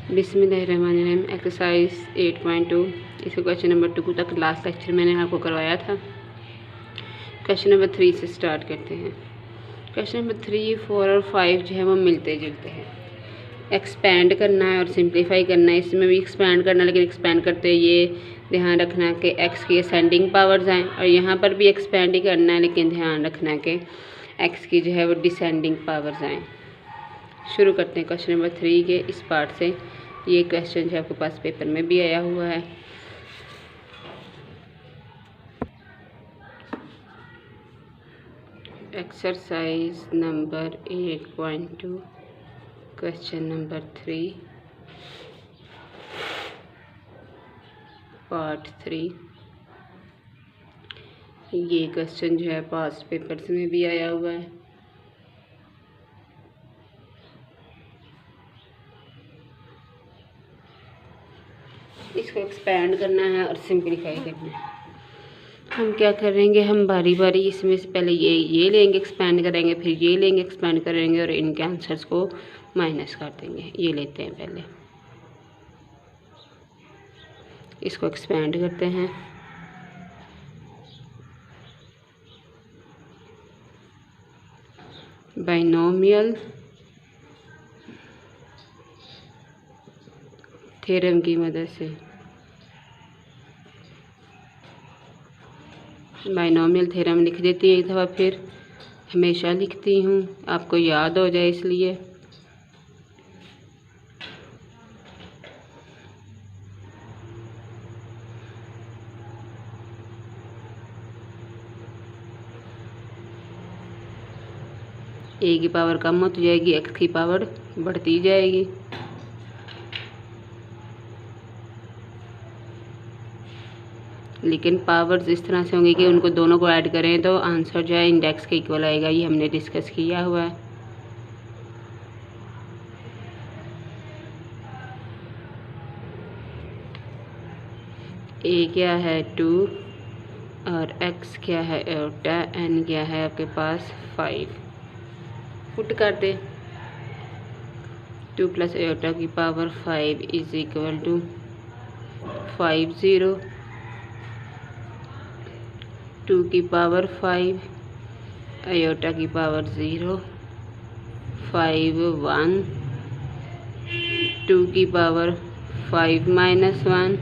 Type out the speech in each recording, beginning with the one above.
बिस्मिल्लाहिर्रहमानिर्रहीम। एक्सरसाइज 8.2 इसको question number 2 तक लास्ट लेक्चर मैंने आपको करवाया था। क्वेश्चन नंबर 3 से स्टार्ट करते हैं। क्वेश्चन नंबर 3, 4 और 5 जो है वो मिलते जुलते हैं। एक्सपेंड करना है और सिंप्लीफाई करना है। इसमें भी एक्सपेंड करना है, लेकिन एक्सपेंड करते हुए ये ध्यान रखना है कि एक्स की असेंडिंग पावर्स आएँ, और यहाँ पर भी एक्सपेंड ही करना है, लेकिन ध्यान रखना है कि एक्स की जो है वो डिसेंडिंग पावर्स आएँ। शुरू करते हैं क्वेश्चन नंबर 3 के इस पार्ट से। ये क्वेश्चन जो आपके पास पेपर में भी आया हुआ है। Exercise number 8.2 question number 3 part 3। ये क्वेश्चन जो है पास पेपर्स में भी आया हुआ है। इसको एक्सपेंड करना है और सिंप्लीफाई करना है। हम क्या करेंगे, हम बारी बारी इसमें से पहले ये लेंगे, एक्सपेंड करेंगे, फिर ये लेंगे, एक्सपेंड करेंगे, और इनके आंसर्स को माइनस कर देंगे। ये लेते हैं पहले, इसको एक्सपेंड करते हैं। बाइनोमियल थ्योरम की मदद से, बाइनोमियल थ्योरम लिख देती है एक दफ़ा, फिर हमेशा लिखती हूँ, आपको याद हो जाए इसलिए। ए की पावर कम होती जाएगी, एक्स की पावर बढ़ती जाएगी। लेकिन पावर्स इस तरह से होंगी कि उनको दोनों को ऐड करें तो आंसर जो है इंडेक्स के इक्वल आएगा। ये हमने डिस्कस किया हुआ है। ए क्या है 2 और एक्स क्या है एटा, एन क्या है आपके पास 5। पुट कर दे। 2 + एटा की पावर 5 इज इक्वल टू 50। 2 की पावर 5, आयोटा की पावर 0, 5 1, 2 की पावर 5 - 1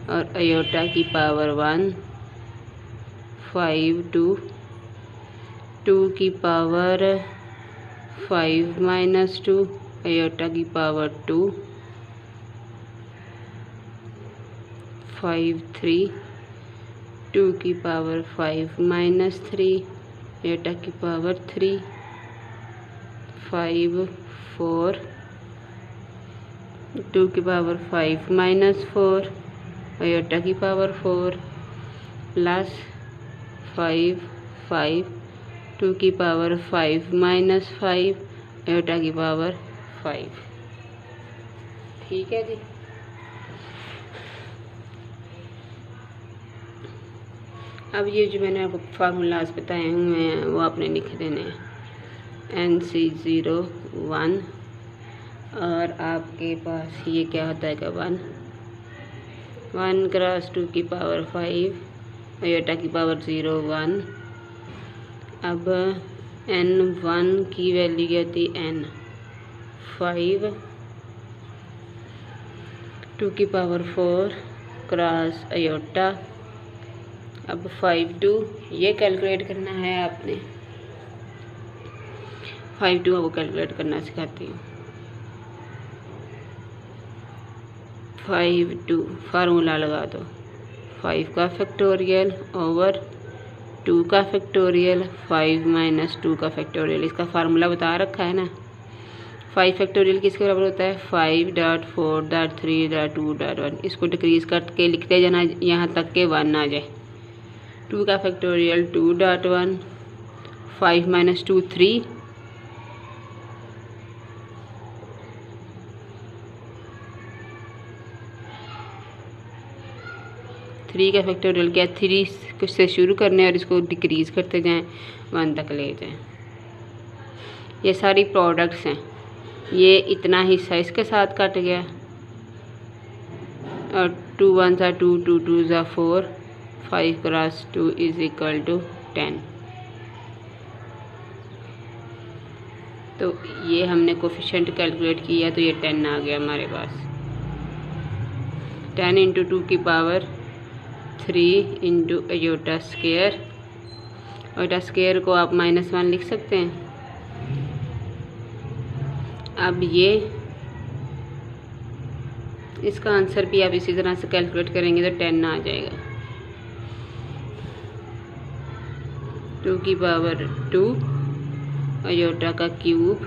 और आयोटा की पावर 1, 5 2, 2 की पावर 5 - 2, आयोटा की पावर 2, 5 3, 2 की पावर 5 - 3, आयोटा की पावर 3, 5 4, 2 की पावर 5 - 4, आयोटा की पावर 4, प्लस 5 5, 2 की पावर 5 - 5, आयोटा की पावर 5। ठीक है जी। अब ये जो मैंने आपको फार्मूलाज बताए हुए हैं वो आपने लिख देने हैं। NC0 1, और आपके पास ये क्या होता है कि 1 क्रॉस 2 की पावर 5, आयोटा की पावर 0 1। अब N1 की वैल्यू क्या होती है N 5, 2 की पावर 4 क्रॉस आयोटा। अब 5 2 ये कैलकुलेट करना है आपने। 5 2 आपको कैलकुलेट करना सिखाती हूँ। 5 2 फार्मूला लगा दो। 5 का फैक्टोरियल ओवर 2 का फैक्टोरियल, 5 - 2 का फैक्टोरियल। इसका फार्मूला बता रखा है ना। 5 फैक्टोरियल किसके बराबर होता है 5.4.3.2.1। इसको डिक्रीज करके लिखते जाना यहाँ तक के 1 आ जाए। 2 का फैक्टोरियल 2.1, 5 - 2 3, 3 का फैक्टोरियल क्या 3 से शुरू करने और इसको डिक्रीज करते जाएं 1 तक ले जाएं। ये सारी प्रोडक्ट्स हैं। ये इतना हिस्सा इसके साथ कट गया, और 2 1 ज़ा 2, 2 2 ज़ा 4, 5 क्रॉस 2 इज़ इक्वल टू 10। तो ये हमने कोफिशिएंट कैलकुलेट किया तो ये 10 आ गया हमारे पास। 10 इंटू 2 की power 3 into iota square. Iota square को आप -1 लिख सकते हैं। अब ये इसका आंसर भी आप इसी तरह से कैलकुलेट करेंगे तो 10 आ जाएगा। 2 की पावर 2 आयोटा का क्यूब,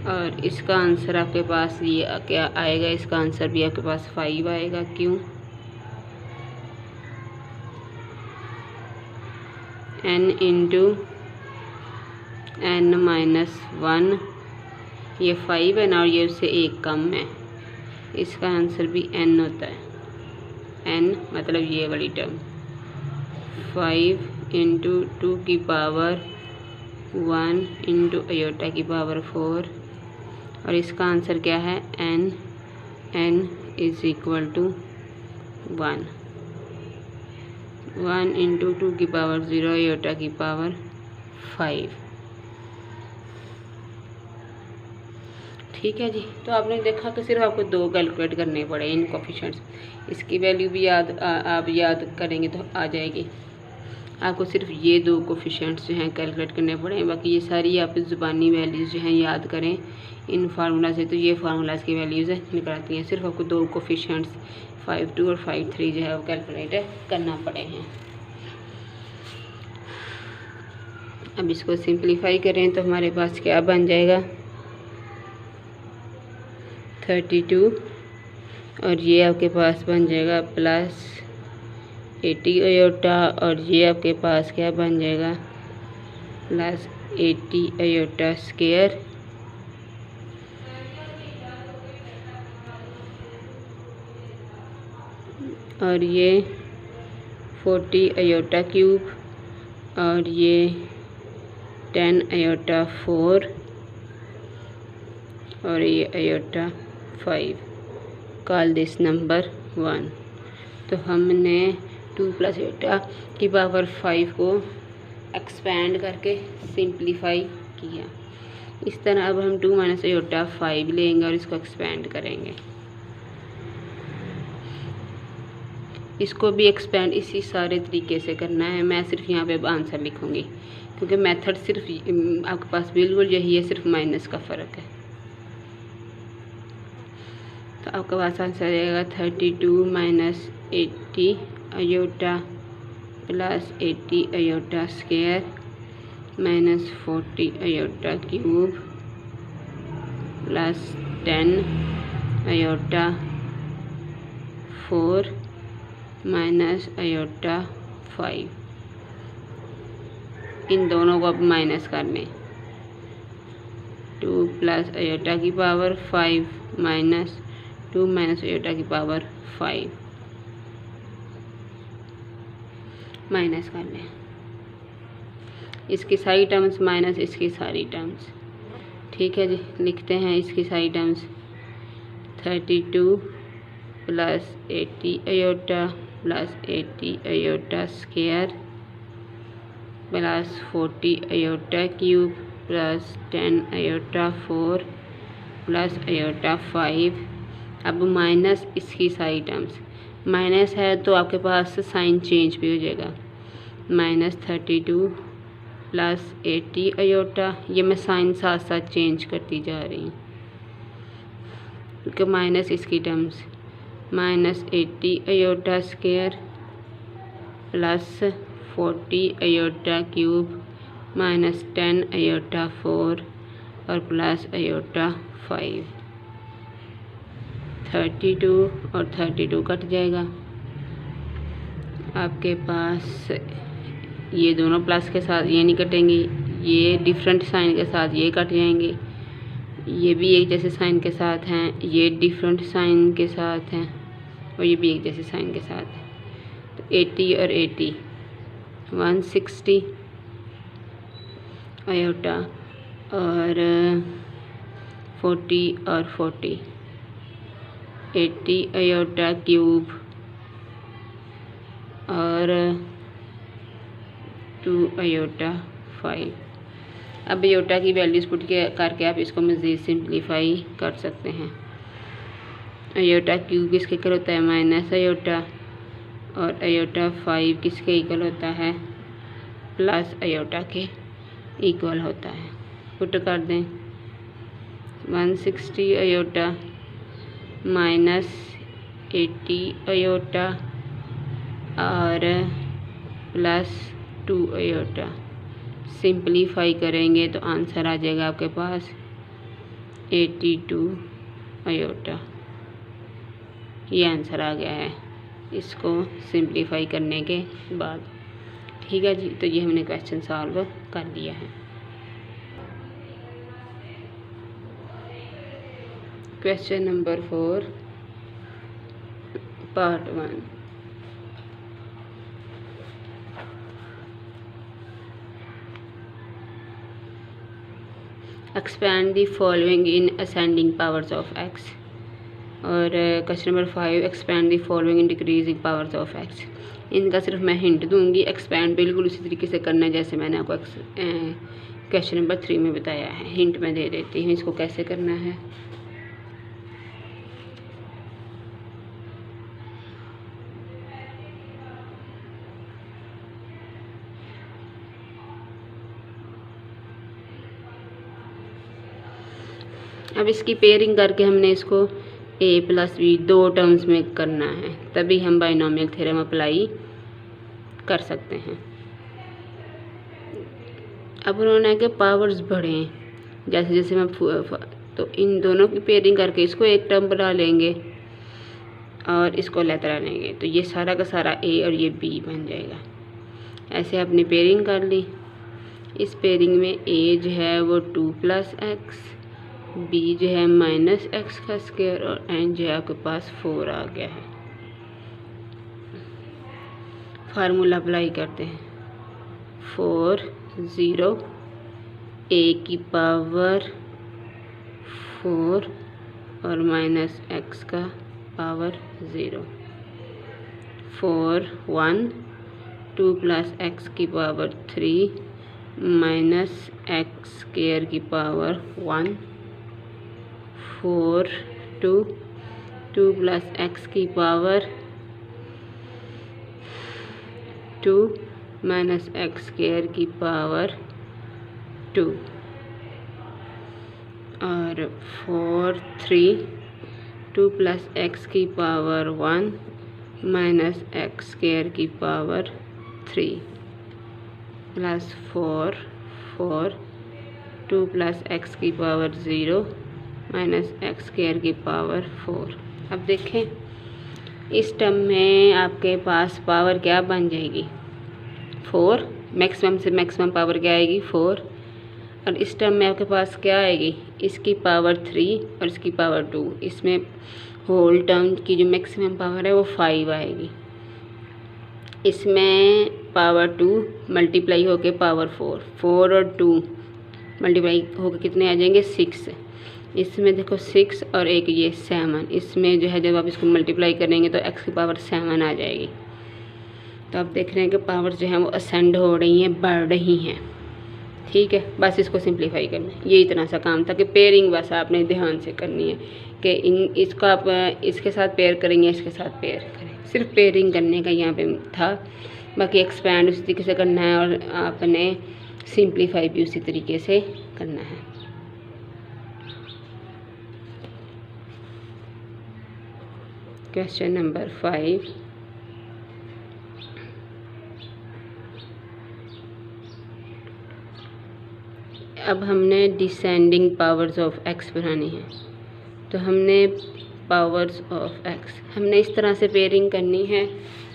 और इसका आंसर आपके पास ये क्या आएगा, इसका आंसर भी आपके पास 5 आएगा। क्यों? n इंटू n-1, ये 5 है ना, और ये उससे 1 कम है, इसका आंसर भी n होता है। n मतलब ये वाली टर्म। 5 इंटू 2 की पावर 1 इंटू आयोटा की पावर 4, और इसका आंसर क्या है, n is equal to 1। 1 into 2 की पावर 0 आयोटा की पावर 5। ठीक है जी। तो आपने देखा कि सिर्फ आपको 2 कैलकुलेट करने पड़े इन कोफिशिएंट्स। इसकी वैल्यू भी आप याद करेंगे तो आ जाएगी। आपको सिर्फ ये 2 कोफिशिएंट्स जो हैं कैलकुलेट करने पड़े, बाकी ये सारी आप ज़ुबानी वैल्यूज़ जो हैं याद करें इन फार्मूला से, तो ये फार्मूलाज की वैल्यूज़ निकल आती हैं। सिर्फ आपको 2 कोफिशिएंट्स 5.2 और 5.3 जो है वो कैलकुलेट करना पड़े हैं। अब इसको सिंप्लीफाई करें तो हमारे पास क्या बन जाएगा, 32, और ये आपके पास बन जाएगा प्लस 80 आयोटा, और ये आपके पास क्या बन जाएगा, प्लस 80 आयोटा स्क्वायर, और ये 40 आयोटा क्यूब, और ये 10 आयोटा 4, और ये आयोटा 5। Call this number 1। तो हमने 2 प्लस आयोटा की पावर 5 को एक्सपेंड करके सिंप्लीफाई किया। इस तरह अब हम 2 माइनस आयोटा 5 लेंगे और इसको एक्सपेंड करेंगे। इसको भी एक्सपेंड इसी सारे तरीके से करना है। मैं सिर्फ यहाँ पे आंसर लिखूँगी क्योंकि मेथड सिर्फ आपके पास बिल्कुल यही है, सिर्फ माइनस का फ़र्क है। तो आपके पास आंसर आएगा 32 minus 80 iota plus 80 iota square minus 40 iota cube plus 10 iota 4 minus iota 5। इन दोनों को अब माइनस कर लें। 2 प्लस आयोटा की पावर 5 माइनस 2 माइनस आयोटा की पावर 5 माइनस कर लें। इसकी सारी टर्म्स माइनस इसकी सारी टर्म्स। ठीक है जी, लिखते हैं इसकी सारी terms. 32 plus 80 iota plus 80 iota square plus 40 iota cube plus 10 iota 4 plus iota 5। अब माइनस इसकी सारी टर्म्स। माइनस है तो आपके पास साइन चेंज भी हो जाएगा। माइनस 32 प्लस 80 आयोटा, ये मैं साइन साथ साथ चेंज करती जा रही हूँ क्योंकि माइनस इसकी terms. Minus 80 iota square plus 40 iota cube minus 10 iota 4 और प्लस आयोटा 5। 32 और 32 कट जाएगा। आपके पास ये दोनों प्लस के साथ ये नहीं कटेंगी, ये डिफरेंट साइन के साथ ये कट जाएंगे। ये भी एक जैसे साइन के साथ हैं, ये डिफरेंट साइन के साथ हैं, और ये भी एक जैसे साइन के साथ हैं। तो 80 और 80 160 आयोटा, और 40 और 40 80 आयोटा क्यूब और 2 आयोटा 5। अब आयोटा की वैल्यूज़ पुट करके आप इसको मज़ीद सिंप्लीफाई कर सकते हैं। आयोटा क्यूब किसके इक्वल होता है माइनस आयोटा, और आयोटा 5 किसके इक्वल होता है प्लस आयोटा के इक्वल होता है। पुट कर दें 160 आयोटा माइनस 80 आयोटा और प्लस 2 आयोटा। सिंप्लीफाई करेंगे तो आंसर आ जाएगा आपके पास 82 आयोटा। ये आंसर आ गया है इसको सिंप्लीफाई करने के बाद। ठीक है जी, तो ये हमने क्वेश्चन सॉल्व कर लिया है। Question number 4 part 1। Expand the following in ascending powers of X. और question number 5 expand the following in decreasing powers of X. इनका सिर्फ मैं हिंट दूंगी, एक्सपैंड बिल्कुल उसी तरीके से करना है जैसे मैंने आपको क्वेश्चन नंबर 3 में बताया है। हिंट मैं दे देती हूँ इसको कैसे करना है। अब इसकी पेयरिंग करके हमने इसको a प्लस बी 2 टर्म्स में करना है, तभी हम बाइनोमियल थ्योरम अप्लाई कर सकते हैं। अब उन्होंने कि पावर्स बढ़ें जैसे जैसे मैं तो इन दोनों की पेयरिंग करके इसको एक टर्म बना लेंगे और इसको लेते लेंगे, तो ये सारा का सारा a और ये b बन जाएगा। ऐसे आपने पेयरिंग कर ली। इस पेयरिंग में a जो है वो 2 प्लस एक्स, b जो है माइनस एक्स का स्क्वायर और n जो है आपके पास 4 आ गया है। फार्मूला अप्लाई करते हैं 4 0 a की पावर 4 और माइनस एक्स का पावर 0, 4 1 2 प्लस एक्स की पावर 3 माइनस एक्स स्क्वायर की पावर 1, 4 2 2 प्लस एक्स की पावर 2 माइनस एक्स स्क्वायर की पावर 2 और 4 3 2 प्लस एक्स की पावर 1 माइनस एक्स स्क्वायर की पावर 3 प्लस 4 4 2 प्लस एक्स की पावर 0 माइनस एक्स स्क्वायर की पावर 4। अब देखें इस टर्म में आपके पास पावर क्या बन जाएगी 4, मैक्सिमम से मैक्सिमम पावर क्या आएगी 4, और इस टर्म में आपके पास क्या आएगी इसकी पावर 3 और इसकी पावर 2। इसमें होल टर्म की जो मैक्सिमम पावर है वो 5 आएगी। इसमें पावर 2 मल्टीप्लाई होके पावर 4, 4 और 2 मल्टीप्लाई होकर कितने आ जाएंगे 6। इसमें देखो 6 और एक ये 7, इसमें जो है जब आप इसको मल्टीप्लाई करेंगे तो x की पावर 7 आ जाएगी। तो आप देख रहे हैं कि पावर जो है वो असेंड हो रही हैं, बढ़ रही हैं। ठीक है, बस इसको सिंप्लीफाई करना है, ये इतना सा काम था कि पेयरिंग बस आपने ध्यान से करनी है कि इसको आप इसके साथ पेयर करेंगे, इसके साथ पेयर करें, सिर्फ पेयरिंग करने का यहाँ पे था। बाकी एक्सपैंड उसी तरीके से करना है और आपने सिंप्लीफाई भी उसी तरीके से करना है। क्वेश्चन नंबर 5 अब हमने डिसेंडिंग पावर्स ऑफ एक्स बनानी है। तो हमने पावर्स ऑफ एक्स हमने इस तरह से पेयरिंग करनी है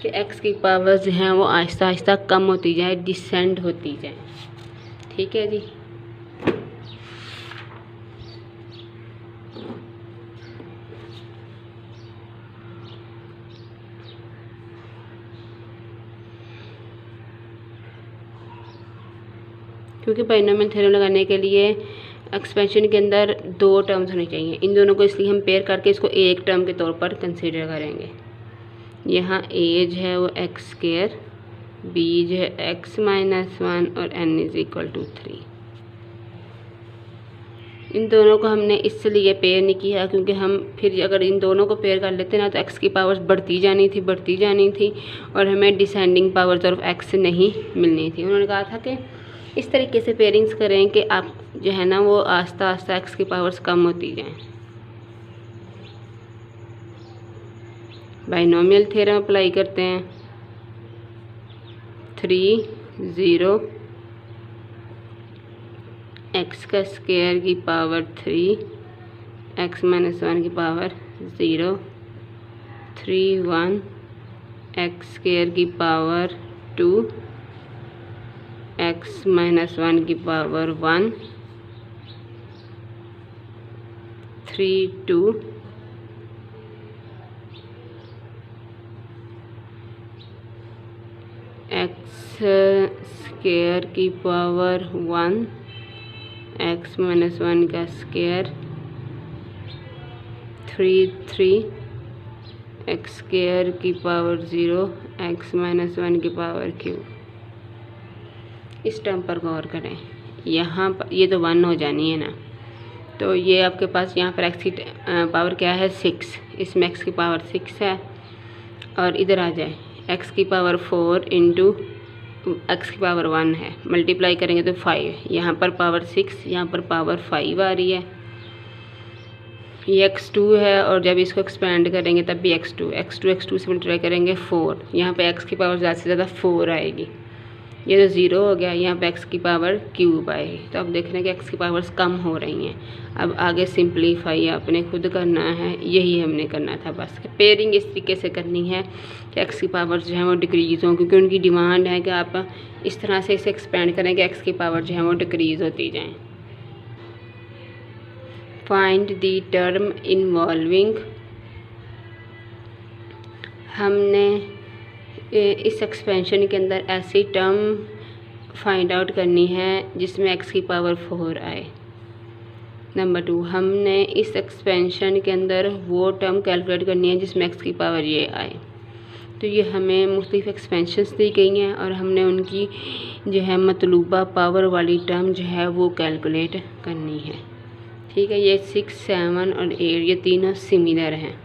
कि एक्स की पावर्स जो हैं वो आहिस्ता आहिस्ता कम होती जाए, डिसेंड होती जाए। ठीक है जी, क्योंकि बाइनोमियल थ्योरम लगाने के लिए एक्सपेंशन के अंदर 2 टर्म्स होनी चाहिए। इन दोनों को इसलिए हम पेयर करके इसको एक टर्म के तौर पर कंसीडर करेंगे। यहाँ एज है वो एक्स स्क्वायर, बीज है x माइनस 1 और n इज इक्वल टू 3। इन दोनों को हमने इसलिए पेयर नहीं किया क्योंकि हम फिर अगर इन दोनों को पेयर कर लेते ना तो x की पावर्स बढ़ती जानी थी और हमें डिसेंडिंग पावर्स ऑफ x नहीं मिलनी थी। उन्होंने कहा था कि इस तरीके से पेयरिंग्स करें कि आप जो है ना वो आस्ता आस्ता x की पावर्स कम होती जाएं। बाइनोमियल थ्योरम अप्लाई करते हैं। 3 0 x का स्क्वायर की पावर 3 x माइनस 1 की पावर 0 3 1 x स्क्वायर की पावर 2 x माइनस 1 की पावर 1 3 2 x स्क्वायर की पावर 1 x माइनस 1 का स्क्वायर 3 3 x स्क्वायर की पावर 0 x माइनस 1 की पावर क्यूब। इस टर्म पर गौर करें, यहाँ पर ये तो 1 हो जानी है ना, तो ये आपके पास यहाँ पर x की पावर क्या है 6, इसमें x की पावर 6 है और इधर आ जाए x की पावर 4 इंटू x की पावर 1 है, मल्टीप्लाई करेंगे तो 5, यहाँ पर पावर 6 यहाँ पर पावर 5 आ रही है। ये x2 है और जब इसको एक्सपेंड करेंगे तब भी x2 से मल्टीप्लाई करेंगे 4, यहाँ पे x की पावर ज़्यादा से ज़्यादा 4 आएगी। ये तो 0 हो गया, यहाँ पे x की पावर क्यूब आएगी। तो अब देख रहे हैं कि x की पावर्स कम हो रही हैं। अब आगे सिंप्लीफाई आपने खुद करना है, यही हमने करना था बस। पेयरिंग इस तरीके से करनी है कि x की पावर्स जो है वो डिक्रीज़ हों, क्योंकि उनकी डिमांड है कि आप इस तरह से इसे एक्सपेंड करें कि x की पावर जो है वो डिक्रीज़ होती जाएँ। फाइंड दी टर्म इन्वॉल्विंग, हमने इस एक्सपेंशन के अंदर ऐसी टर्म फाइंड आउट करनी है जिसमें x की पावर 4 आए। नंबर 2, हमने इस एक्सपेंशन के अंदर वो टर्म कैलकुलेट करनी है जिसमें x की पावर ये आए। तो ये हमें मुख्तलिफ एक्सपेंशंस दी गई हैं और हमने उनकी जो है मतलूबा पावर वाली टर्म जो है वो कैलकुलेट करनी है। ठीक है, ये 6 7 और 8 ये तीनों सिमिलर हैं।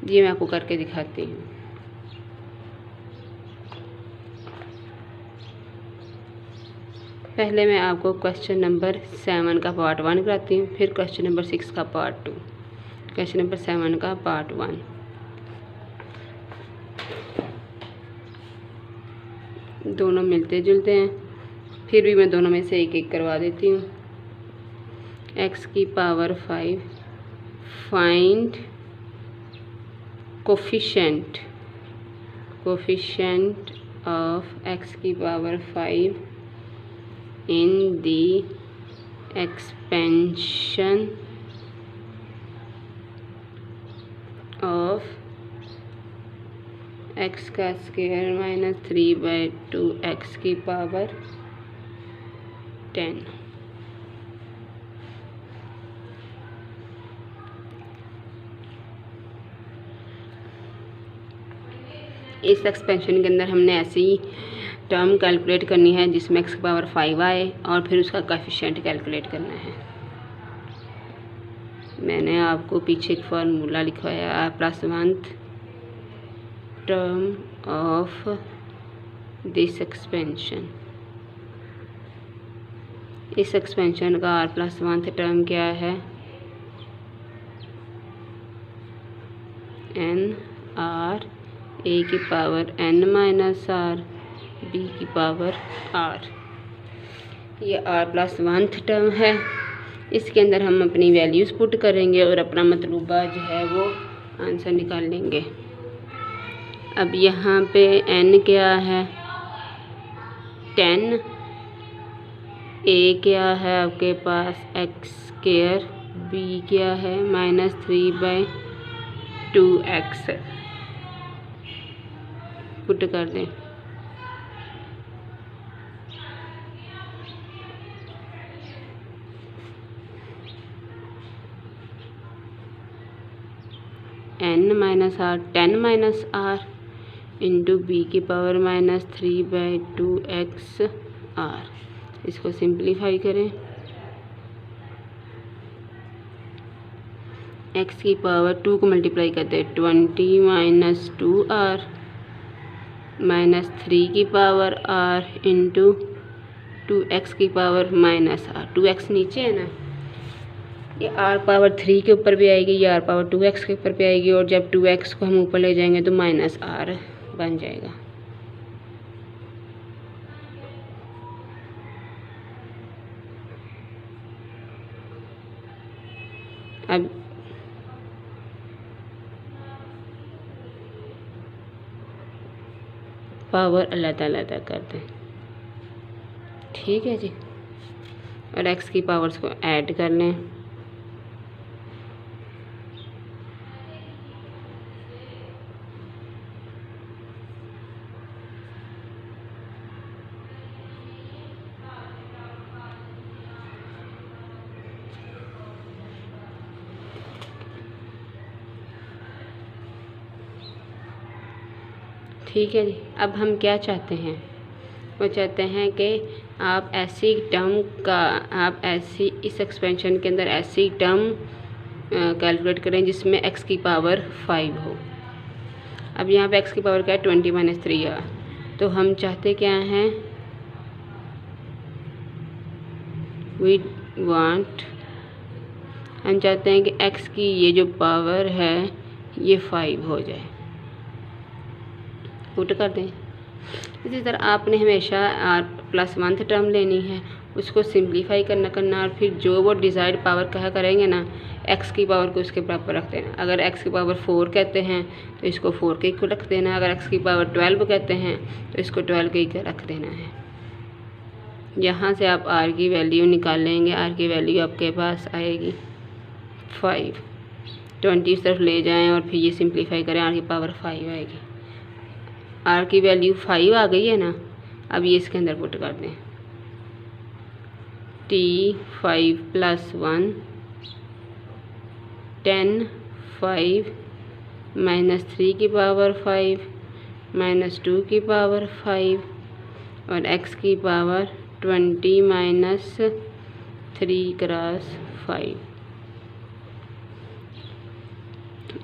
ये मैं आपको करके दिखाती हूँ। पहले मैं आपको क्वेश्चन नंबर 7 का पार्ट 1 कराती हूँ, फिर क्वेश्चन नंबर 6 का पार्ट 2। क्वेश्चन नंबर 7 का पार्ट 1, दोनों मिलते जुलते हैं, फिर भी मैं दोनों में से एक एक करवा देती हूँ। x की power 5, find coefficient of x की power 5 in the expansion of x का स्क्वायर माइनस 3/2 x की पावर 10। इस एक्सपेंशन के अंदर हमने ऐसी टर्म कैलकुलेट करनी है जिसमें x की पावर 5 आए और फिर उसका कोएफिशिएंट कैलकुलेट करना है। मैंने आपको पीछे एक फार्मूला लिखवाया, +1th term of this expansion. इस एक्सपेंशन का r+1th टर्म क्या है, n/r, a की power n minus r, b की पावर r। ये r+1th टर्म है। इसके अंदर हम अपनी वैल्यूज़ पुट करेंगे और अपना मतलूबा जो है वो आंसर निकाल लेंगे। अब यहाँ पे n क्या है 10, a क्या है आपके पास x², b क्या है -3/2x। पुट कर दें। n minus r 10 minus r into b की पावर माइनस 3/2x आर। इसको सिंप्लीफाई करें, x की पावर 2 को मल्टीप्लाई करते हैं 20 माइनस 2r माइनस 3 की पावर r इंटू 2x की पावर माइनस r। 2x नीचे है ना, ये r पावर 3 के ऊपर भी आएगी, ये r पावर 2x के ऊपर भी आएगी, और जब 2x को हम ऊपर ले जाएंगे तो माइनस r बन जाएगा। अब पावर अलग-अलग करते हैं, ठीक है जी। और x की पावर्स को ऐड कर लें, ठीक है जी। अब हम क्या चाहते हैं, वो चाहते हैं कि आप ऐसी टर्म का इस एक्सपेंशन के अंदर ऐसी टर्म कैलकुलेट करें जिसमें x की पावर 5 हो। अब यहाँ पे x की पावर क्या है 20 माइनस 3r, तो हम चाहते क्या हैं, हम चाहते हैं कि x की ये जो पावर है ये 5 हो जाए। पुट कर दें। इसी तरह आपने हमेशा r+1 टर्म लेनी है, उसको सिंप्लीफाई करना और फिर जो वो डिज़ायर्ड पावर कहा करेंगे ना, x की पावर को उसके बराबर रख देना। अगर x की पावर 4 कहते हैं तो इसको 4 के इक्वल रख देना, अगर x की पावर 12 कहते हैं तो इसको 12 के इक्वल रख देना है। यहाँ से आप r की वैल्यू निकाल लेंगे, r की वैल्यू आपके पास आएगी 5। 20 इस तरफ ले जाएँ और फिर ये सिंप्लीफाई करें, r की पावर 5 आएगी। r की वैल्यू 5 आ गई है ना, अब ये इसके अंदर पुट कर दें, t5 + 1 10 5 माइनस 3 की पावर 5 माइनस 2 की पावर 5 और x की पावर 20 माइनस 3×5।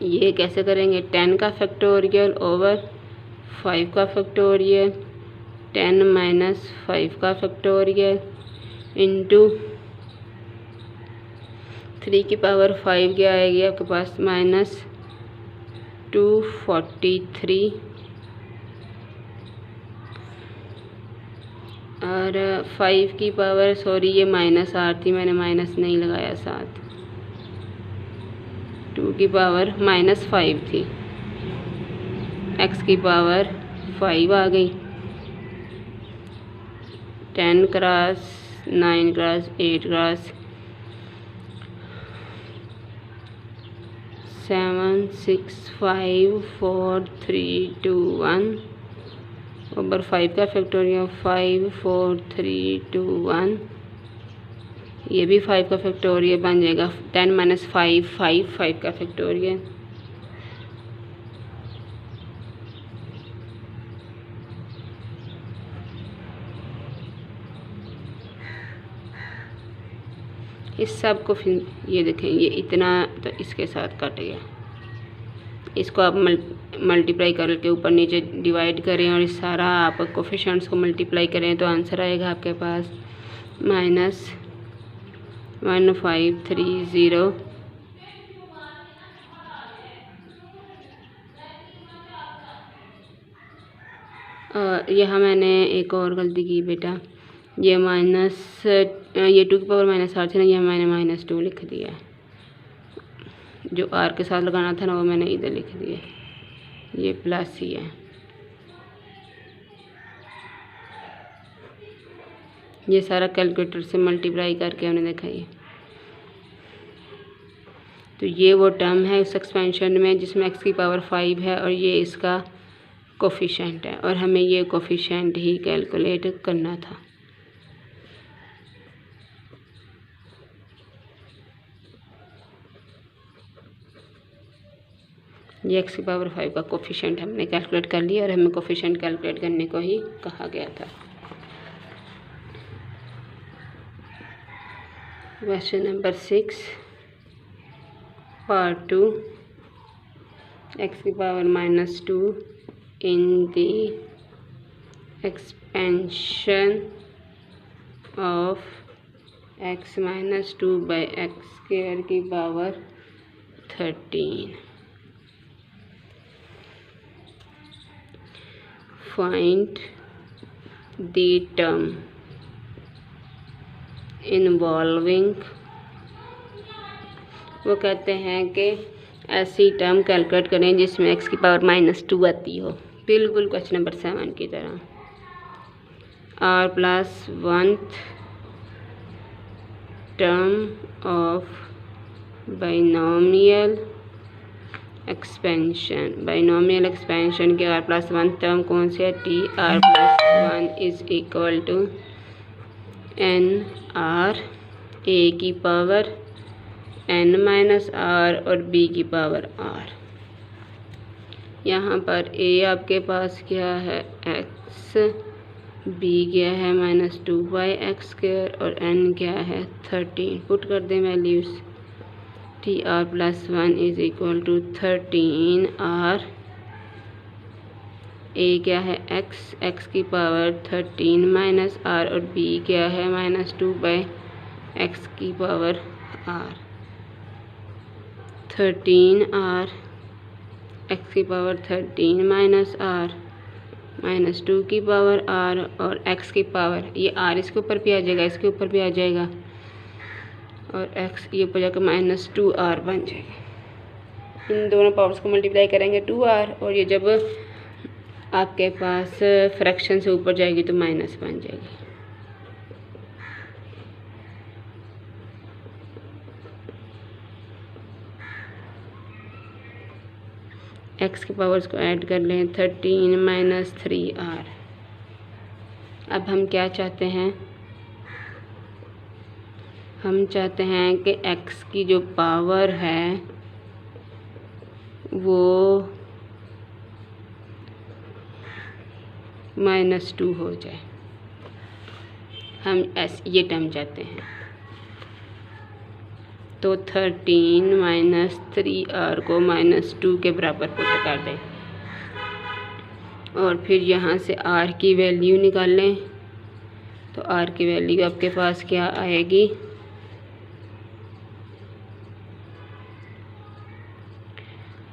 ये कैसे करेंगे, 10 का फैक्टोरियल ओवर 5 का फैक्टोरियल, 10 माइनस 5 का फैक्टोरियल इंटू 3 की पावर 5 क्या आएगी आपके पास माइनस 243 और 5 की पावर, सॉरी ये माइनस r थी, मैंने माइनस नहीं लगाया साथ, 2 की पावर माइनस 5 थी, x की पावर 5 आ गई, 10 क्रॉस 9 क्रॉस 8 क्रॉस 7 6 5 4 3 2 1 ओवर 5 का फैक्टोरियल 5 4 3 2 1, ये भी 5 का फैक्टोरियल बन जाएगा, 10 माइनस 5 5 का फैक्टोरियल, इस सब को फिर ये देखें, ये इतना तो इसके साथ कट गया, इसको आप मल्टीप्लाई करके ऊपर नीचे डिवाइड करें और इस सारा आप कोफिशिएंट्स को मल्टीप्लाई करें तो आंसर आएगा आपके पास -1530। यहाँ मैंने एक और गलती की बेटा, ये ये 2 की पावर -8 थी ना, ये मैंने -2 लिख दिया, जो r के साथ लगाना था ना वो मैंने इधर लिख दिया, ये प्लस ही है, ये सारा कैलकुलेटर से मल्टीप्लाई करके हमने देखा ये। तो ये वो टर्म है उस एक्सपेंशन में जिसमें x की पावर 5 है और ये इसका कोफिशिएंट है, और हमें ये कोफिशिएंट ही कैलकुलेट करना था। ये एक्स की पावर 5 का कोफिशिएंट हमने कैलकुलेट कर लिया और हमें कोफिशिएंट कैलकुलेट करने को ही कहा गया था। क्वेश्चन नंबर 6 पार्ट 2, एक्स की power -2 in the expansion of x -2 by x square की power 13। Find the term involving, वो कहते हैं कि ऐसी टर्म कैलकुलेट करें जिसमें x की पावर -2 आती हो, बिल्कुल क्वेश्चन नंबर 7 की तरह। r+1 term of binomial expansion के r+1 टर्म कौन से है? t r+1 is equal to n r a की पावर n -r और b की पावर r। यहाँ पर a आपके पास क्या है? x, b क्या है? -2 बाई एक्स स्क्वायर और n क्या है? 13। पुट कर दें values. t r+1 is equal to 13 r, a क्या है? x की पावर 13 -r और b क्या है? -2 बाई एक्स की पावर r। 13r x की पावर 13 -r -2 की पावर r और x की पावर, ये r इसके ऊपर भी आ जाएगा, इसके ऊपर भी आ जाएगा और x ये ऊपर जाकर -2r बन जाएगा। इन दोनों पावर्स को मल्टीप्लाई करेंगे 2r और ये जब आपके पास फ्रैक्शन से ऊपर जाएगी तो माइनस बन जाएगी। x की पावर्स को ऐड कर लें 13 - 3r। अब हम क्या चाहते हैं? हम चाहते हैं कि x की जो पावर है वो -2 हो जाए। हम ये टर्म चाहते हैं, तो 13 - 3r को -2 के बराबर पुट कर दें और फिर यहाँ से r की वैल्यू निकाल लें। तो r की वैल्यू आपके पास क्या आएगी?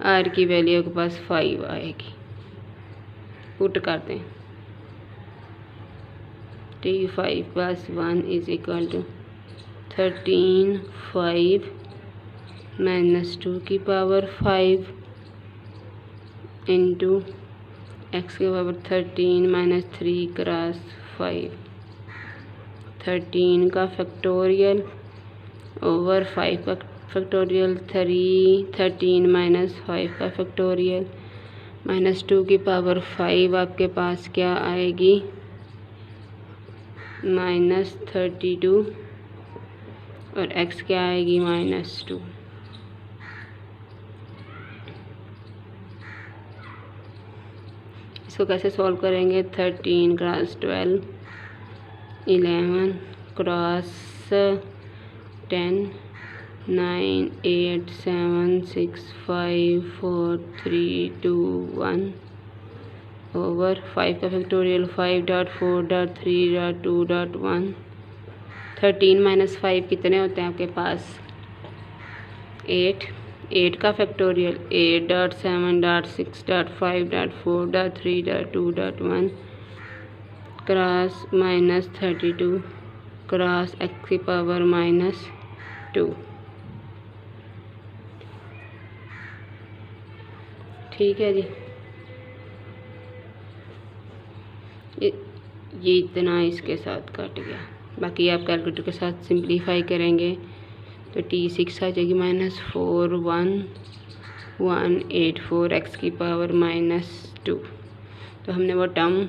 r की वैल्यू आपके पास 5 आएगी। पुट कर दें। t5 + 1 इज इक्वल टू 13 5 -2 की पावर 5 इंटू एक्स की पावर 13 - 3 क्रॉस 5, 13 का फैक्टोरियल ओवर 5 का फैक्टोरियल, 13 - 5 का फैक्टोरियल, -2 की पावर 5 आपके पास क्या आएगी? -32 और x क्या आएगी? -2। इसको कैसे सॉल्व करेंगे? 13 क्रॉस 12, 11 क्रॉस 10, 9 8 7 6 5 4 3 2 1 ओवर 5 का फैक्टोरियल 5.4.3.2.1। 13 - 5 कितने होते हैं आपके पास? 8 का फैक्टोरियल 8.7.6.5.4.3.2.1 क्रॉस -32 क्रॉस x की पावर -2। ठीक है जी, ये इतना इसके साथ कट गया। बाकी आप कैलकुलेटर के साथ सिंप्लीफाई करेंगे तो t6 आ जाएगी -41184 x की पावर -2। तो हमने वो टर्म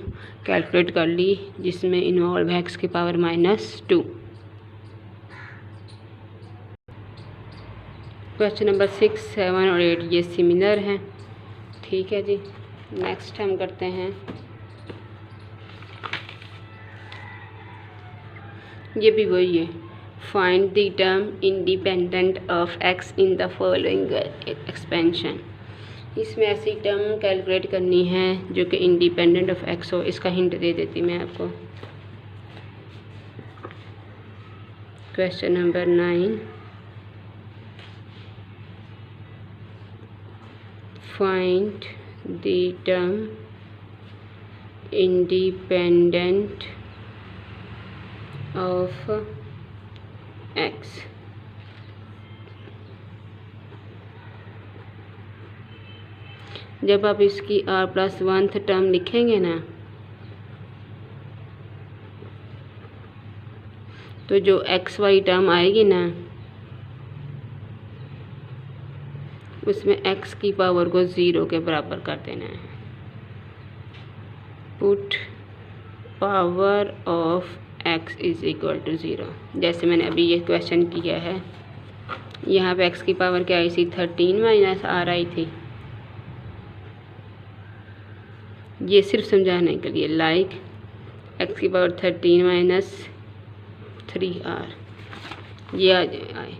कैलकुलेट कर ली जिसमें इन्वॉल्व है x की पावर -2। क्वेश्चन नंबर 6, 7 और 8 ये सिमिलर हैं। ठीक है जी। नेक्स्ट हम करते हैं, ये भी वही है, find the term independent of x in the following expansion. इसमें ऐसी टर्म कैलकुलेट करनी है जो कि इंडिपेंडेंट ऑफ एक्स हो। इसका हिंट दे देती मैं आपको। Question number 9, find the term independent of x. जब आप इसकी r+1th टर्म लिखेंगे ना, तो जो एक्स वाई टर्म आएगी ना, उसमें x की पावर को 0 के बराबर कर देना है। Put power of x is equal to 0। जैसे मैंने अभी ये क्वेश्चन किया है, यहाँ पे x की पावर क्या आई थी, 13 - r आई थी। ये सिर्फ समझाने के लिए, लाइक x की पावर 13 - 3r ये आए,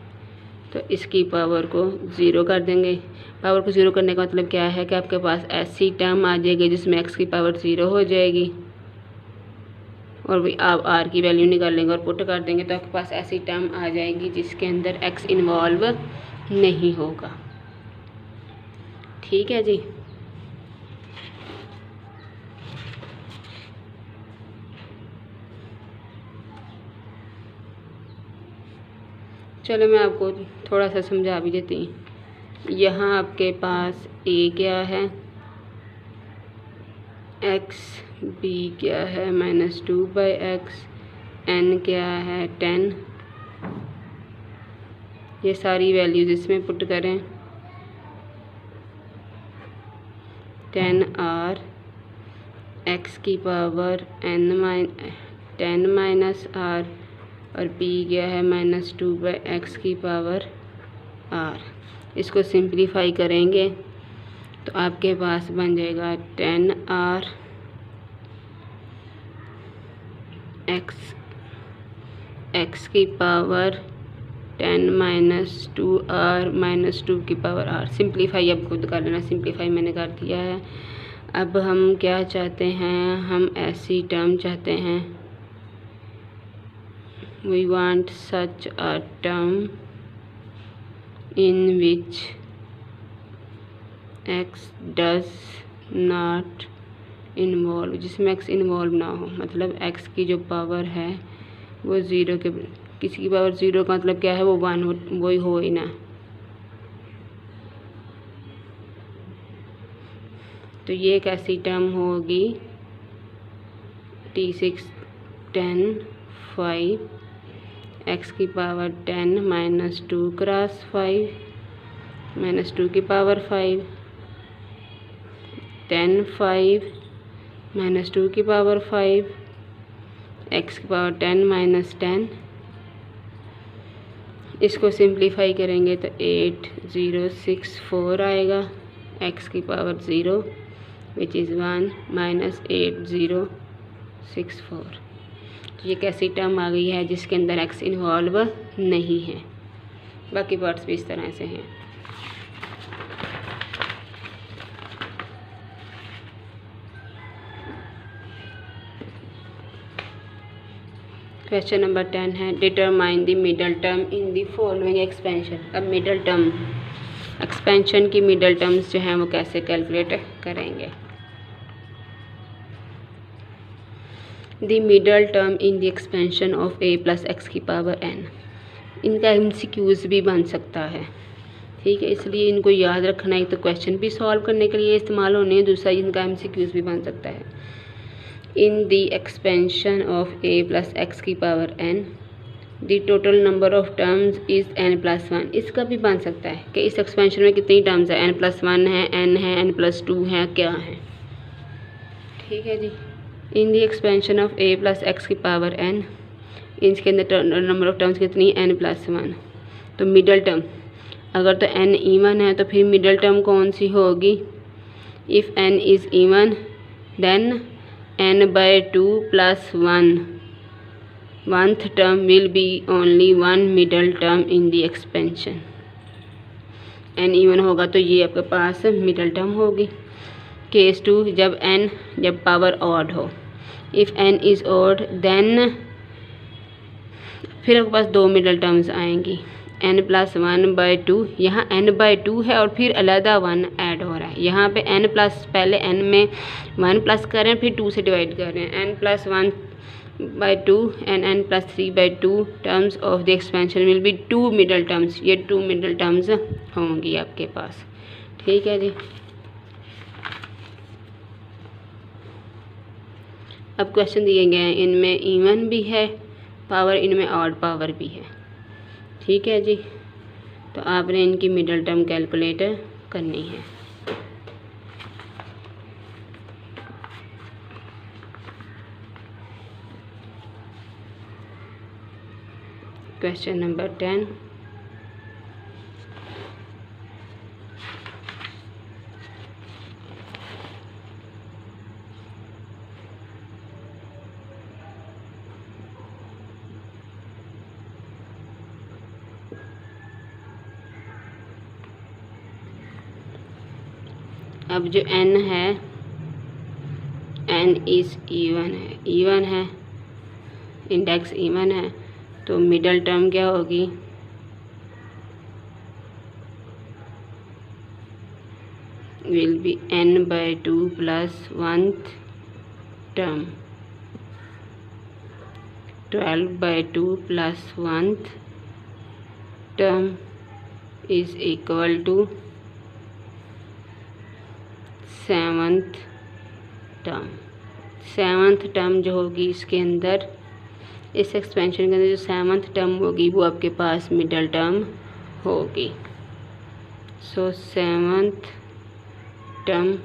तो इसकी पावर को 0 कर देंगे। पावर को 0 करने का मतलब क्या है कि आपके पास ऐसी टर्म आ जाएगी जिसमें x की पावर 0 हो जाएगी, और वही आप r की वैल्यू निकाल लेंगे और पुट कर देंगे, तो आपके पास ऐसी टर्म आ जाएगी जिसके अंदर x इन्वॉल्व नहीं होगा। ठीक है जी। चलो मैं आपको थोड़ा सा समझा भी देती हूँ। यहाँ आपके पास a क्या है, x, b क्या है -2/x, n क्या है 10। ये सारी वैल्यूज इसमें पुट करें। 10r, x की पावर 10 - r, और b क्या है -2/x की पावर r। इसको सिंप्लीफाई करेंगे तो आपके पास बन जाएगा 10r x की पावर 10 - 2r -2 की पावर r। सिंप्लीफाई अब खुद कर लेना, सिंप्लीफाई मैंने कर दिया है। अब हम क्या चाहते हैं, हम ऐसी टर्म चाहते हैं, we want such a term in which x does not involve, जिसमें x इन्वॉल्व ना हो। मतलब x की जो पावर है वो 0 के, किसी की पावर 0 का मतलब क्या है, वो 1 वही हो ही ना। तो ये एक ऐसी टर्म होगी T6 10 5, x की पावर 10 - 2 × 5 -2 की पावर 5, 10 5 -2 की पावर 5, x की पावर 10 - 10। इसको सिंप्लीफाई करेंगे तो 8064 आएगा, x की पावर 0 विच इज़ 1 -8064। ये कैसी टर्म आ गई है जिसके अंदर x इन्वॉल्व नहीं है। बाकी पार्ट्स भी इस तरह से हैं। क्वेश्चन नंबर 10 है, determine the middle term in the following expansion. अब मिडल टर्म, एक्सपेंशन की मिडल टर्म्स जो हैं वो कैसे कैलकुलेट करेंगे। The middle term in the expansion of a + x की पावर n। इनका MCQs भी बन सकता है, ठीक है, इसलिए इनको याद रखना। एक तो क्वेश्चन भी सॉल्व करने के लिए इस्तेमाल होने हैं, दूसरा इनका MCQs भी बन सकता है। इन the expansion of a + x की power n the total number of terms is n+1। इसका भी बन सकता है कि इस एक्सपेंशन में कितनी टर्म्स है, n+1 है, n है, n+2 है, क्या है। ठीक है जी। In the expansion of a + x की पावर n, इसके अंदर नंबर ऑफ टर्म्स कितनी, n+1। तो मिडल टर्म, अगर तो n इवन है तो फिर मिडल टर्म कौन सी होगी, if n is even then n/2 + 1th term will be only one middle term in the expansion। n even होगा तो ये आपके पास मिडल टर्म होगी। केस 2, जब पावर ऑड हो। If n is odd then फिर आपके पास 2 मिडल टर्म्स आएंगी, n + 1/2। यहाँ n/2 है और फिर अलहदा 1 ऐड हो रहा है। यहाँ पे n प्लस, पहले n में 1 प्लस कर रहे हैं, फिर 2 से डिवाइड कर रहे हैं। n + 1/2 and n + 3/2 terms of the expansion will be 2 middle terms. ये 2 मिडल टर्म्स होंगी आपके पास। ठीक है जी। अब क्वेश्चन दिए गए हैं, इनमें इवन भी है पावर, इनमें ऑड पावर भी है। ठीक है जी। तो आपने इनकी मिडल टर्म कैलकुलेट करनी है। Question number 10। अब जो n है, n इज़ इवन है, इंडेक्स इवन है, तो मिडल टर्म क्या होगी? Will be n/2 + 1th term, 12/2 + 1th term is equal to 7th term. 7th term जो होगी इसके अंदर, इस एक्सपेंशन के अंदर जो 7th टर्म होगी वो आपके पास मिडल टर्म होगी। सो 7th term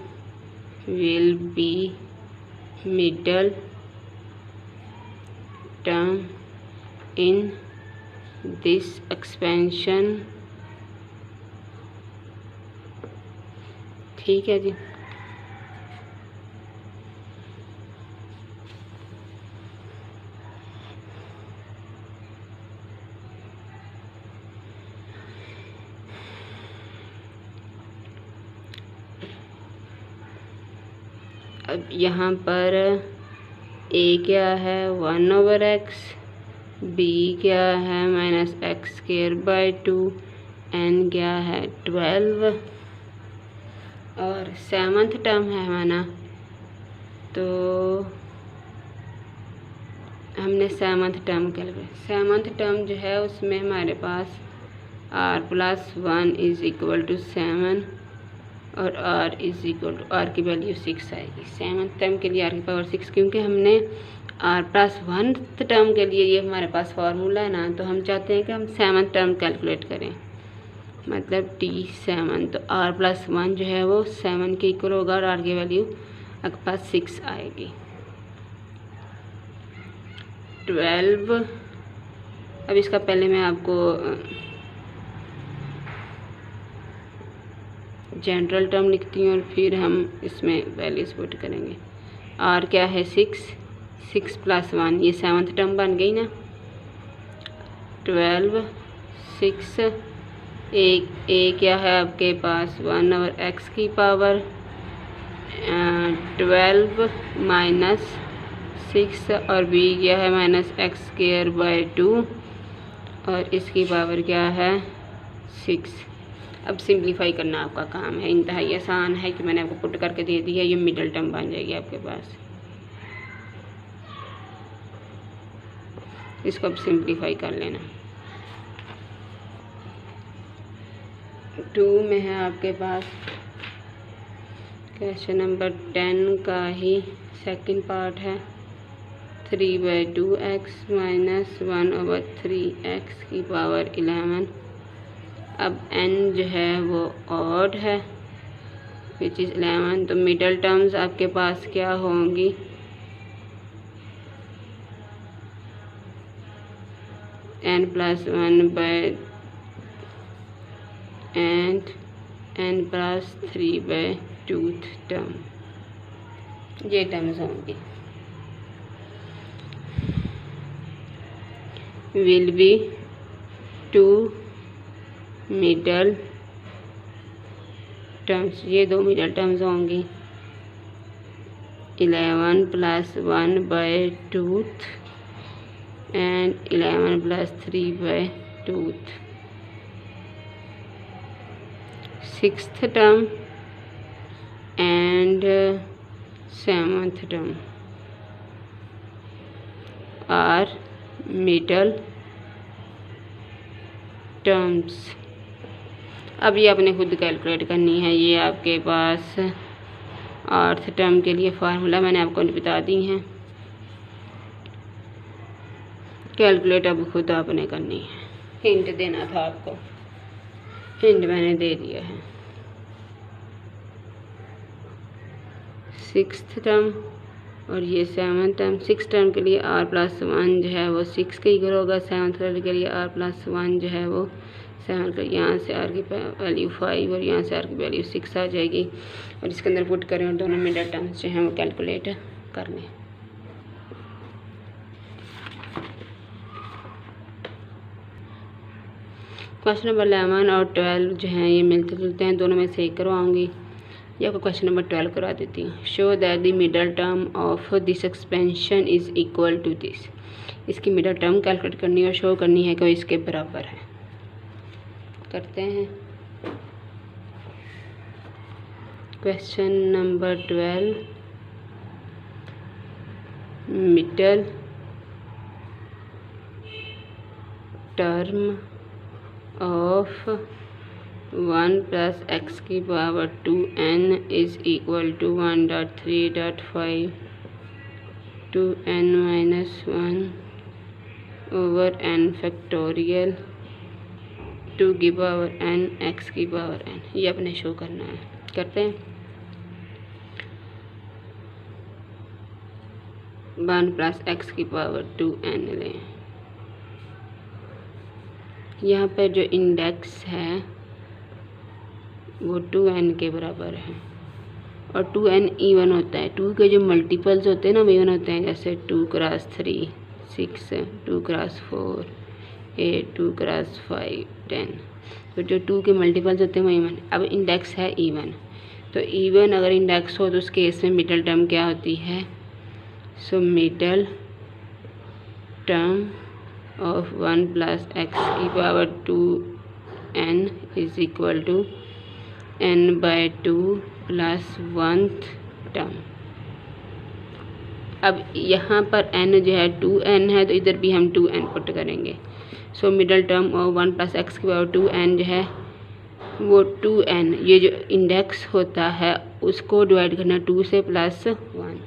will be middle term in this expansion. ठीक है जी। अब यहाँ पर a क्या है 1/x, b क्या है -x² 2, n क्या है 12 और 7th टर्म है हमारा। तो हमने 7th term calculate, 7th term जो है उसमें हमारे पास r + 1 = 7 और r की वैल्यू 6 आएगी। 7th टर्म के लिए r की पावर 6, क्योंकि हमने r + 1th टर्म के लिए ये हमारे पास फार्मूला है ना, तो हम चाहते हैं कि हम 7th टर्म कैलकुलेट करें, मतलब t7। तो r + 1 जो है वो 7 के इक्वल होगा और r की वैल्यू आपके पास 6 आएगी। 12। अब इसका पहले मैं आपको जनरल टर्म लिखती हूँ और फिर हम इसमें वैल्यूज पुट करेंगे। r क्या है 6 + 1, ये 7th टर्म बन गई ना। 12 6 a क्या है आपके पास 1/x की पावर 12 - 6 और b क्या है -x² 2 और इसकी पावर क्या है 6। अब सिंप्लीफाई करना आपका काम है, इंतहाई आसान है कि मैंने आपको पुट करके दे दी है। ये मिडल टर्म बन जाएगी आपके पास। इसको अब सिंप्लीफाई कर लेना। 2 में है आपके पास क्वेश्चन नंबर 10 का ही सेकंड पार्ट है 3/2x - 1/3x की पावर 11। अब n जो है वो ऑड है विच इज़ 11, तो मिडल टर्म्स आपके पास क्या होंगी? n + 1/, n + 3/2 टूथ टर्म, ये टर्म्स होंगी। विल बी 2 मिडल टर्म्स, ये 2 मिडल टर्म्स होंगी। 11 + 1 बाय टूथ एंड 11 + 3 बाय टूथ। 6th term and 7th term are middle terms। अब ये आपने खुद कैलकुलेट करनी है। ये आपके पास 8th टर्म के लिए फार्मूला मैंने आपको बता दी हैं। कैलकुलेट अब खुद आपने करनी है। हिंट देना था आपको, हिंट मैंने दे दिया है। 6th टर्म और ये 7th टर्म। 6th टर्म के लिए r+1 जो है वो 6 के इक्वल होगा। 7th टर्म के लिए r+1 जो है वो 7 का, यहाँ से r की वैल्यू 5 और यहाँ से r की वैल्यू 6 आ जाएगी और इसके अंदर पुट करें और दोनों मिडल टर्म्स जो हैं वो कैलकुलेट करने। क्वेश्चन नंबर 11 और 12 जो हैं ये मिलते जुलते हैं, दोनों में से एक करवाऊँगी। ये आपको क्वेश्चन नंबर 12 करवा देती हूँ। Show that the middle term of this expansion is equal to this. इसकी मिडल टर्म कैलकुलेट करनी है और शो करनी है कि इसके बराबर है। करते हैं। Question number 12, middle term of 1 + x की power 2n is equal to 1.3.5 2n - 1 over n factorial 2 की पावर n x की पावर n। ये अपने शो करना है। करते हैं। 1 + x की पावर 2n लें। यहाँ पर जो इंडेक्स है वो 2n के बराबर है और 2n इवन होता है। 2 के जो मल्टीपल्स होते हैं ना वो इवन होते हैं, जैसे 2 × 3 6, 2 × 4 8, 2 × 5 10। तो जो 2 के मल्टीपल्स होते हैं वो इवन। अब इंडेक्स है इवन, तो इवन अगर इंडेक्स हो तो उस केस में मिडल टर्म क्या होती है? So middle term of 1 + x की power 2n is equal to n/2 + 1th term. अब यहाँ पर n जो है 2n है तो इधर भी हम 2n पुट करेंगे। सो मिडल टर्म ऑफ 1 + x की पावर 2n जो है वो 2n, ये जो इंडेक्स होता है उसको डिवाइड करना 2 से +1।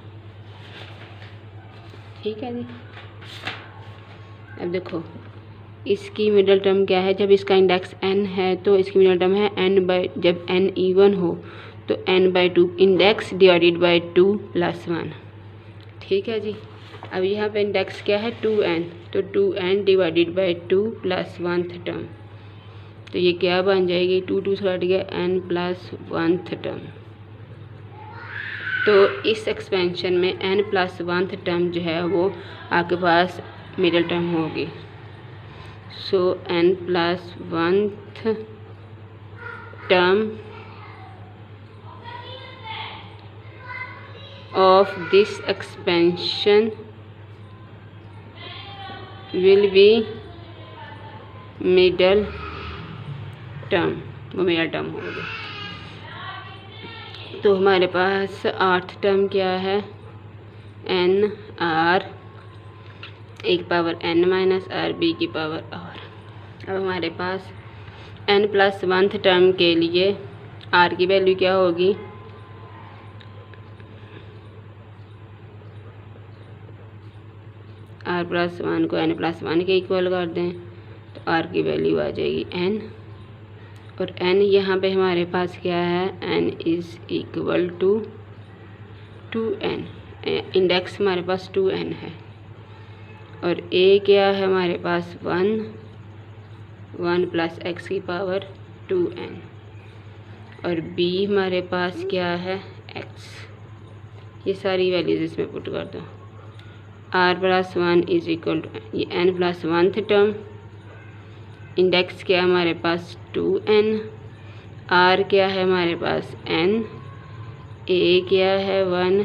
ठीक है जी। अब देखो इसकी मिडल टर्म क्या है? जब इसका इंडेक्स n है तो इसकी मिडल टर्म है जब n इवन हो तो n/2 इंडेक्स डिवाइडेड बाय 2 + 1। ठीक है जी। अब यहाँ पे इंडेक्स क्या है? 2n, तो 2n divided by 2 + 1th term. तो ये क्या बन जाएगी? 2 2 से हट गया n + 1th टर्म। तो इस एक्सपेंशन में n + 1th टर्म जो है वो आपके पास मिडल टर्म होगी। सो n + 1th term of this expansion will be middle term, वो मिडल टर्म होगी। तो हमारे पास 8th टर्म क्या है? n r a की पावर n - r b की पावर r। अब हमारे पास n + 1th टर्म के लिए r की वैल्यू क्या होगी? r + 1 को n + 1 के इक्वल कर दें तो r की वैल्यू आ जाएगी n, और n यहाँ पे हमारे पास क्या है? n is equal to 2n। Index हमारे पास 2n है और a क्या है हमारे पास? 1 + x की पावर 2n। और b हमारे पास क्या है x। ये सारी वैल्यूज़ इसमें पुट कर दो। r+1 इज इक्वल टू, ये n+1 टर्म, इंडेक्स क्या है हमारे पास 2n, r क्या है हमारे पास n, a क्या है 1,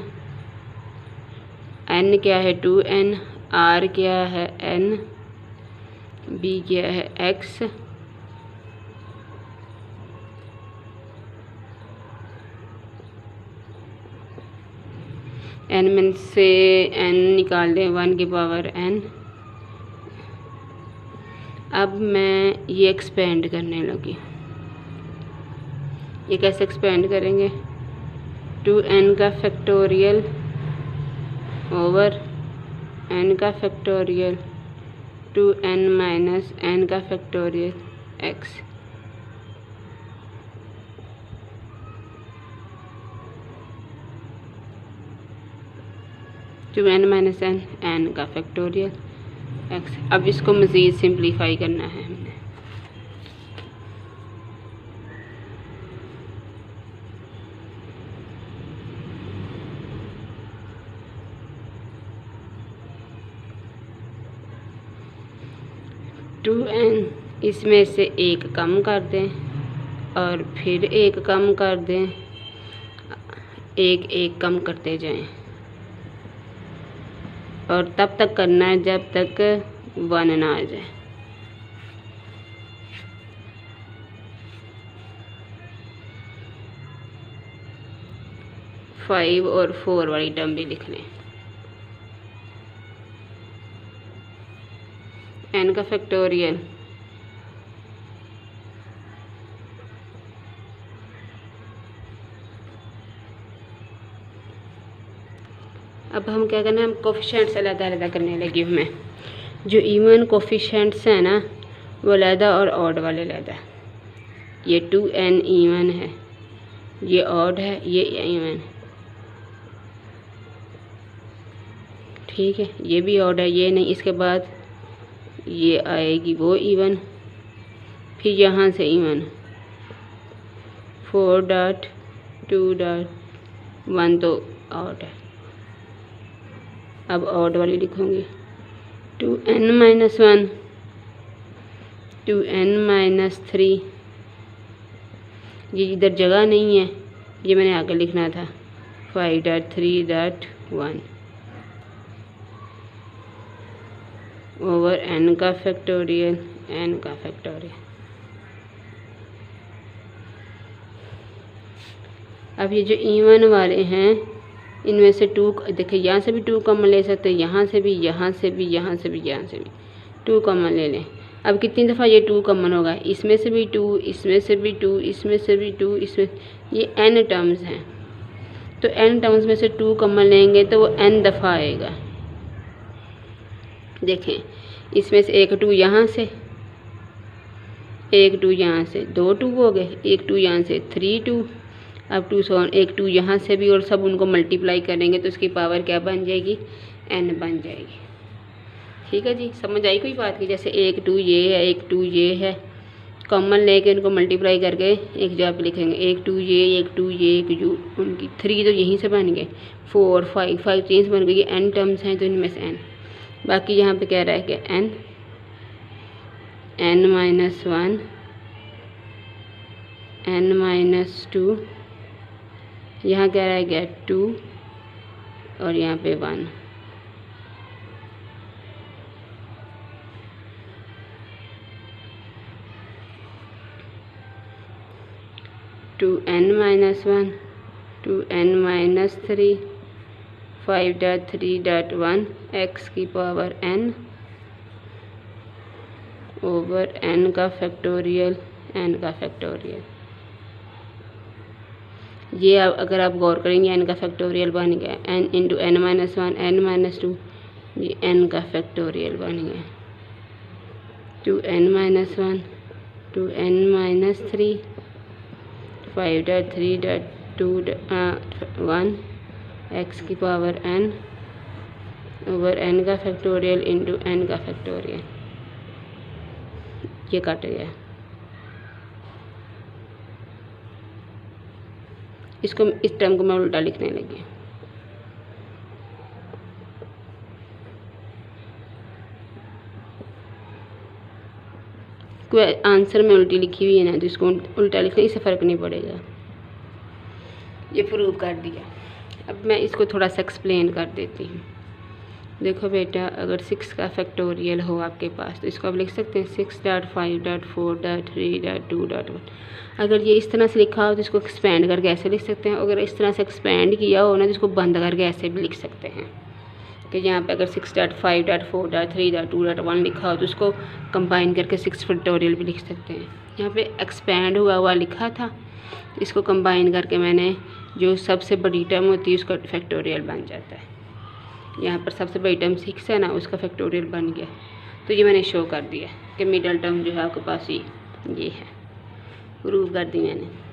n क्या है 2n, r क्या है n, b क्या है x, n में से n निकाल दें 1 की पावर n। अब मैं ये एक्सपेंड करने लगी। ये कैसे एक्सपेंड करेंगे? 2n का फैक्टोरियल ओवर n का फैक्टोरियल 2n माइनस n का factorial x। Two n minus n, n का फैक्टोरियल एक्स। अब इसको मज़ीद सिंप्लीफाई करना है हमने। टू एन, इसमें से एक कम कर दें और फिर एक कम कर दें, एक एक कम करते जाएं और तब तक करना है जब तक 1 ना आ जाए। फाइव और 4 वाली टर्म भी लिख लें। n का फैक्टोरियल अब हम क्या करना है, हम कोफिशिएंट्स अलग-अलग करने लगी हूँ मैं। जो इवन कोफिशिएंट्स हैं ना वो अलग और ऑड वाले अलग। ये 2n इवन है, ये ऑड है, ये इवन, ठीक है। ये भी ऑड है, ये नहीं। इसके बाद ये आएगी वो इवन, फिर यहाँ से इवन 4.2.1 तो ऑड है। अब ऑड वाली लिखूँगी 2n माइनस 1, 2n माइनस 3। ये इधर जगह नहीं है, ये मैंने आगे लिखना था 5.3.1 ओवर n का फैक्टोरियल, n का फैक्टोरियल। अब ये जो इवन वाले हैं इनमें से 2, देखिए यहाँ से भी 2 कॉमन ले सकते हैं, यहाँ से भी, यहाँ से भी, यहाँ से भी, यहाँ से भी 2 कॉमन ले लें। अब कितनी दफ़ा ये 2 कॉमन होगा? इसमें से भी 2, इसमें से भी 2, इसमें से भी 2, इसमें, ये n टर्म्स हैं। तो n टर्म्स में से 2 कॉमन लेंगे तो वो n दफ़ा आएगा। देखें, इसमें से एक 2 यहाँ से, एक 2 यहाँ से, 2 2 हो गए, एक 2 यहाँ से 3 2, अब 2 से एक 2 यहाँ से भी, और सब उनको मल्टीप्लाई करेंगे तो उसकी पावर क्या बन जाएगी? n बन जाएगी। ठीक है जी, समझ आई कोई बात की? जैसे एक 2 ये है, एक 2 ये है, कॉमन लेके उनको मल्टीप्लाई करके एक जगह पे लिखेंगे। एक 2 ये, एक 2 ये, एक यू, उनकी 3 तो यहीं से बन गए, 4 5 5 3 से बन गई। ये n टर्म्स हैं तो इनमें से n, बाकी यहाँ पे कह रहा है कि n माइनस 1, n माइनस 2, यहाँ कह रहा है कि 2 और यहाँ पे 1। Two n minus 1, 2n minus 3, 5.3.1 x की पावर n ओवर n का फैक्टोरियल, n का फैक्टोरियल। ये अगर आप गौर करेंगे n का फैक्टोरियल बन गया, n into n minus 1, n minus 2, ये n का फैक्टोरियल बन गया। 2n minus 1, 2n minus 3, 5.3.2.1 x की पावर n ओवर n का फैक्टोरियल इंटू n का फैक्टोरियल। ये कट गया। इसको इस टर्म को मैं उल्टा लिखने लगी। कोई आंसर में उल्टी लिखी हुई है ना, तो इसको उल्टा लिखने से फ़र्क नहीं पड़ेगा। ये प्रूव कर दिया। अब मैं इसको थोड़ा सा एक्सप्लेन कर देती हूँ। देखो बेटा, अगर 6 का फैक्टोरियल हो आपके पास तो इसको आप लिख सकते हैं 6.5.4.3.2.1। अगर ये इस तरह से लिखा हो तो इसको एक्सपेंड करके ऐसे लिख सकते हैं। अगर इस तरह से एक्सपेंड किया हो ना तो इसको बंद करके ऐसे भी लिख सकते हैं कि यहाँ पे अगर 6.5.4.3.2.1 लिखा हो तो उसको कंबाइन करके 6 फैक्टोरियल भी लिख सकते हैं। यहाँ पे एक्सपेंड हुआ लिखा था, इसको कंबाइन करके मैंने जो सबसे बड़ी टर्म होती है उसका फैक्टोरियल बन जाता है। यहाँ पर सबसे बड़ी टर्म 6 है ना, उसका फैक्टोरियल बन गया। तो ये मैंने शो कर दिया कि मिडल टर्म जो है आपके पास ये है, प्रूव कर दी मैंने।